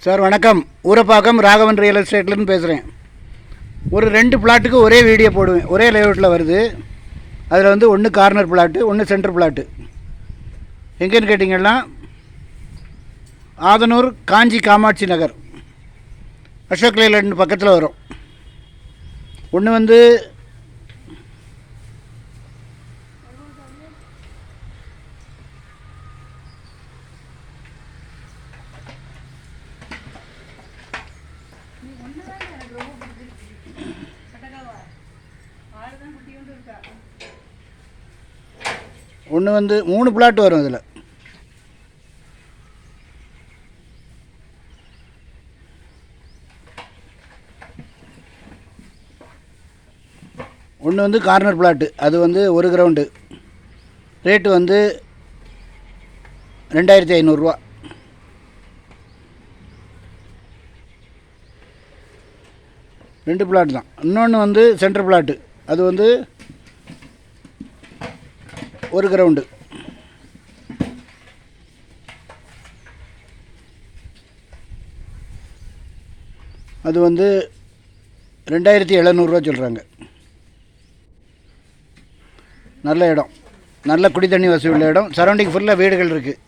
Sir வணக்கம். Urapakkam Raghavan real எஸ்டேட்லேருந்து பேசுகிறேன். ஒரு 2 பிளாட்டுக்கு ஒரே வீடியோ போடுவேன். ஒரே லேஅவுட்டில் வருது. அதில் வந்து ஒன்று கார்னர் பிளாட்டு, ஒன்று சென்டர் பிளாட்டு. எங்கேன்னு கேட்டிங்கன்னா ஆதனூர் காஞ்சி காமாட்சி நகர் அசோக் லேலண்ட் பக்கத்தில் வரும். ஒன்று வந்து ஒன்று வந்து 3 பிளாட் வரும். இதில் ஒன்று வந்து கார்னர் பிளாட்டு, அது வந்து 1 கிரவுண்டு, ரேட்டு வந்து 2500 ரூபா. ரெண்டு பிளாட் தான். இன்னொன்று வந்து சென்டர் பிளாட்டு, அது வந்து 1 கிரவுண்டு, அது வந்து 2700 ரூபா சொல்கிறாங்க. நல்ல இடம், நல்ல குடி தண்ணி வசதி உள்ள இடம். சரௌண்டிங் ஃபுல்லாக வீடுகள் இருக்குது.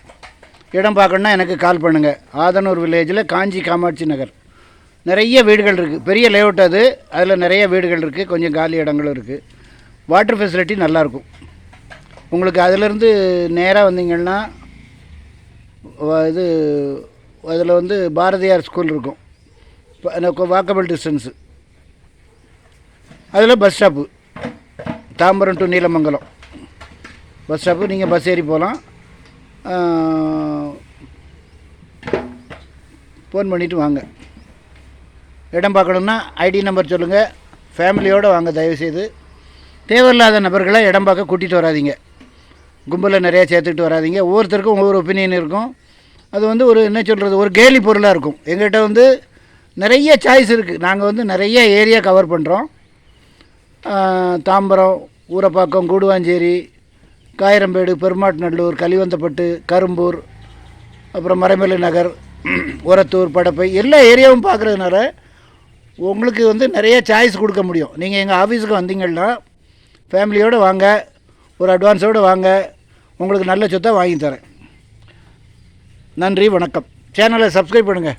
இடம் பார்க்கணுன்னா எனக்கு கால் பண்ணுங்கள். ஆதனூர் வில்லேஜில் காஞ்சி காமாட்சி நகர் நிறைய வீடுகள் இருக்குது. பெரிய லேஅவுட் அது. அதில் நிறைய வீடுகள் இருக்குது. கொஞ்சம் காலி இடங்களும் இருக்குது. வாட்டர் ஃபெசிலிட்டி நல்லாயிருக்கும். உங்களுக்கு அதிலேருந்து நேராக வந்தீங்கன்னா இது அதில் வந்து பாரதியார் ஸ்கூல் இருக்கும். எனக்கு வாக்கபிள் டிஸ்டன்ஸு. அதில் bus stop, Tambaram to Neelamangalam bus stop. நீங்கள் பஸ் ஏறி போகலாம். ஃபோன் பண்ணிவிட்டு வாங்க. இடம் பார்க்கணுன்னா ஐடி நம்பர் சொல்லுங்கள். ஃபேமிலியோடு வாங்க தயவுசெய்து. தேவையில்லாத நபர்களை இடம் பார்க்க கூட்டிகிட்டு வராதிங்க. கும்பலில் நிறையா சேர்த்துக்கிட்டு வராதிங்க. ஒவ்வொருத்தருக்கும் ஒவ்வொரு ஒப்பீனியன் இருக்கும். அது வந்து ஒரு என்ன சொல்கிறது, ஒரு கேலி பொருளாக இருக்கும். எங்கள்கிட்ட வந்து நிறைய சாய்ஸ் இருக்குது. நாங்கள் வந்து நிறைய ஏரியா கவர் பண்ணுறோம். தாம்பரம், ஊரப்பாக்கம், கூடுவாஞ்சேரி, காயிரம்பேடு, பெருமாட்நல்லூர், கலிவந்தப்பட்டு, கரும்பூர், அப்புறம் மறைமலை நகர், ஒரத்தூர், படப்பை, எல்லா ஏரியாவும் பார்க்குறதுனால உங்களுக்கு வந்து நிறைய சாய்ஸ் கொடுக்க முடியும். நீங்கள் எங்கள் ஆஃபீஸுக்கு வந்தீங்கன்னா ஃபேமிலியோடு வாங்க, ஒரு அட்வான்ஸோடு வாங்க. உங்களுக்கு நல்ல சொத்தாக வாங்கி தரேன். நன்றி, வணக்கம். சேனலை சப்ஸ்கிரைப் பண்ணுங்கள்.